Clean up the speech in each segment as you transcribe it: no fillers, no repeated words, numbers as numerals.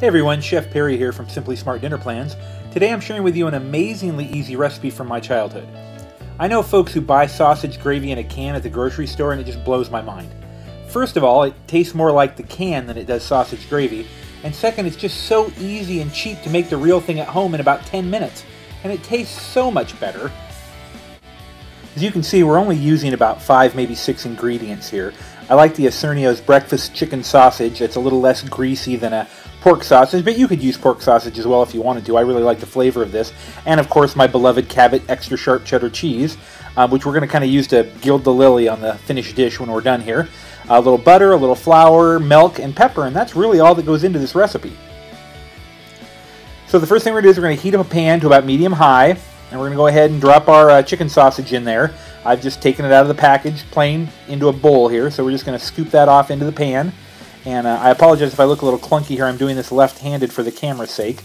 Hey everyone, Chef Perry here from Simply Smart Dinner Plans. Today I'm sharing with you an amazingly easy recipe from my childhood. I know folks who buy sausage gravy in a can at the grocery store and it just blows my mind. First of all, it tastes more like the can than it does sausage gravy. And second, it's just so easy and cheap to make the real thing at home in about 10 minutes. And it tastes so much better. As you can see, we're only using about 5, maybe 6 ingredients here. I like the Acernio's breakfast chicken sausage. It's a little less greasy than a pork sausage, but you could use pork sausage as well if you wanted to. I really like the flavor of this. And of course, my beloved Cabot extra sharp cheddar cheese, which we're going to kind of use to gild the lily on the finished dish when we're done here. A little butter, a little flour, milk, and pepper, and that's really all that goes into this recipe. So the first thing we're going to do is we're going to heat up a pan to about medium-high, and we're going to go ahead and drop our chicken sausage in there. I've just taken it out of the package, plain, into a bowl here, so we're just going to scoop that off into the pan. And I apologize if I look a little clunky here. I'm doing this left-handed for the camera's sake.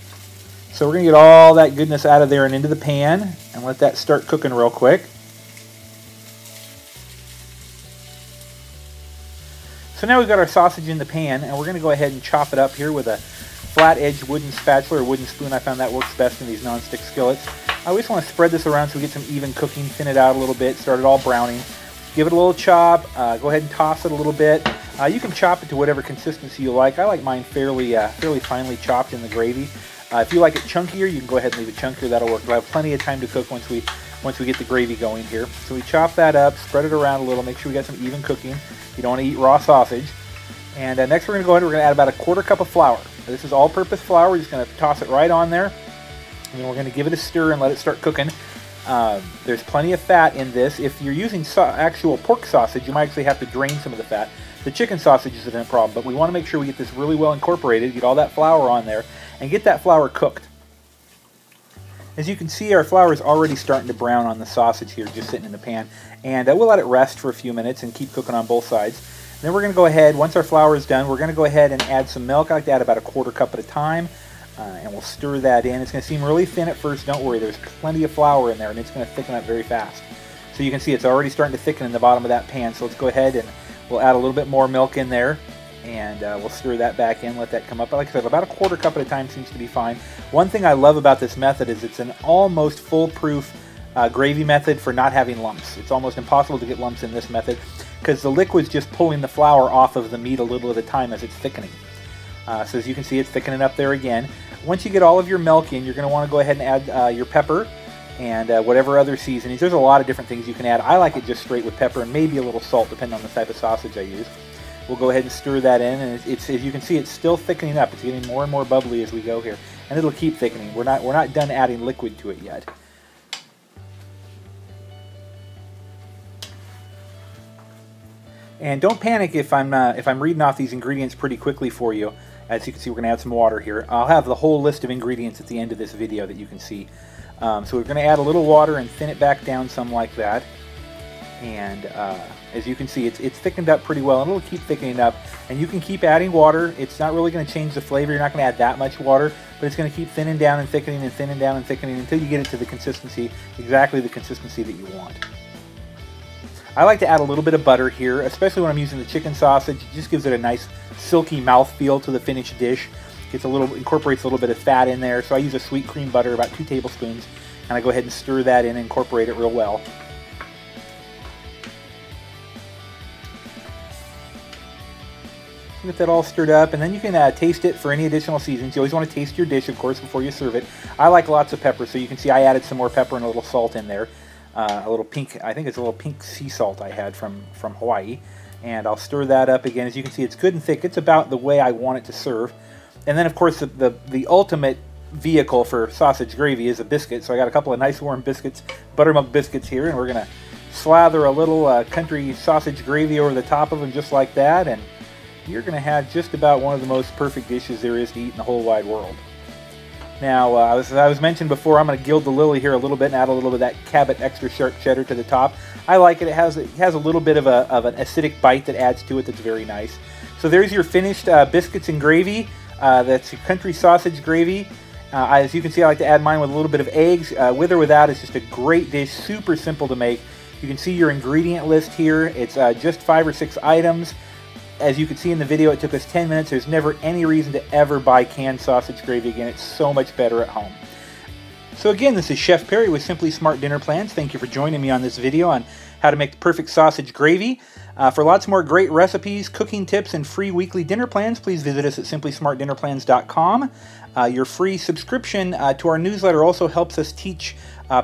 So we're going to get all that goodness out of there and into the pan, and let that start cooking real quick. So now we've got our sausage in the pan, and we're going to go ahead and chop it up here with a flat-edged wooden spatula or wooden spoon. I found that works best in these non-stick skillets. I always want to spread this around so we get some even cooking, thin it out a little bit, start it all browning. Give it a little chop, go ahead and toss it a little bit. You can chop it to whatever consistency you like. I like mine fairly finely chopped in the gravy. If you like it chunkier, you can go ahead and leave it chunkier. That'll work. We'll have plenty of time to cook once we get the gravy going here. So we chop that up, spread it around a little, make sure we got some even cooking. You don't want to eat raw sausage. And next we're going to go ahead and we're going to add about a 1/4 cup of flour. This is all-purpose flour. We're just going to toss it right on there. And then we're going to give it a stir and let it start cooking. There's plenty of fat in this. If you're using actual pork sausage, you might actually have to drain some of the fat. The chicken sausage isn't a problem, but we want to make sure we get this really well incorporated, get all that flour on there, and get that flour cooked. As you can see, our flour is already starting to brown on the sausage here, just sitting in the pan. And we'll let it rest for a few minutes and keep cooking on both sides. Then we're going to go ahead, once our flour is done, we're going to go ahead and add some milk. I like to add about a 1/4 cup at a time. And we'll stir that in. It's going to seem really thin at first. Don't worry, there's plenty of flour in there, and it's going to thicken up very fast. So you can see it's already starting to thicken in the bottom of that pan. So let's go ahead and we'll add a little bit more milk in there, and we'll stir that back in, let that come up. Like I said, about a 1/4 cup at a time seems to be fine. One thing I love about this method is it's an almost foolproof gravy method for not having lumps. It's almost impossible to get lumps in this method because the liquid's just pulling the flour off of the meat a little at a time as it's thickening. So as you can see, it's thickening up there again. Once you get all of your milk in, you're going to want to go ahead and add your pepper and whatever other seasonings. There's a lot of different things you can add. I like it just straight with pepper and maybe a little salt, depending on the type of sausage I use. We'll go ahead and stir that in, and as you can see, it's still thickening up. It's getting more and more bubbly as we go here, and it'll keep thickening. We're not done adding liquid to it yet. And don't panic if I'm reading off these ingredients pretty quickly for you. As you can see, we're going to add some water here. I'll have the whole list of ingredients at the end of this video that you can see. So we're going to add a little water and thin it back down some like that. And as you can see, it's thickened up pretty well, and it'll keep thickening up. And you can keep adding water. It's not really going to change the flavor. You're not going to add that much water, but it's going to keep thinning down and thickening and thinning down and thickening until you get it to the consistency, exactly the consistency that you want. I like to add a little bit of butter here, especially when I'm using the chicken sausage. It just gives it a nice silky mouthfeel to the finished dish. Incorporates a little bit of fat in there. So I use a sweet cream butter, about 2 tablespoons, and I go ahead and stir that in and incorporate it real well. Get that all stirred up, and then you can taste it for any additional seasonings. You always want to taste your dish, of course, before you serve it. I like lots of pepper, so you can see I added some more pepper and a little salt in there. A little pink, I think it's a little pink sea salt I had from Hawaii. And I'll stir that up again. As you can see, it's good and thick. It's about the way I want it to serve. And then, of course, the ultimate vehicle for sausage gravy is a biscuit. So I got a couple of nice warm biscuits, buttermilk biscuits here, and we're going to slather a little country sausage gravy over the top of them just like that. And you're going to have just about one of the most perfect dishes there is to eat in the whole wide world. Now, as I was mentioned before, I'm going to gild the lily here a little bit and add a little bit of that Cabot extra sharp cheddar to the top. I like it. It has a little bit of an acidic bite that adds to it that's very nice. So there's your finished biscuits and gravy. That's your country sausage gravy. As you can see, I like to add mine with a little bit of eggs. With or without, it's just a great dish, super simple to make. You can see your ingredient list here. It's just 5 or 6 items. As you can see in the video, it took us 10 minutes. There's never any reason to ever buy canned sausage gravy again. It's so much better at home. So again, this is Chef Perry with Simply Smart Dinner Plans. Thank you for joining me on this video on how to make the perfect sausage gravy. For lots more great recipes, cooking tips, and free weekly dinner plans, please visit us at simplysmartdinnerplans.com. Your free subscription to our newsletter also helps us teach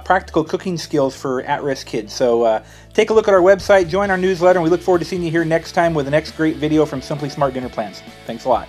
practical cooking skills for at-risk kids. So take a look at our website, join our newsletter, and we look forward to seeing you here next time with the next great video from Simply Smart Dinner Plans. Thanks a lot.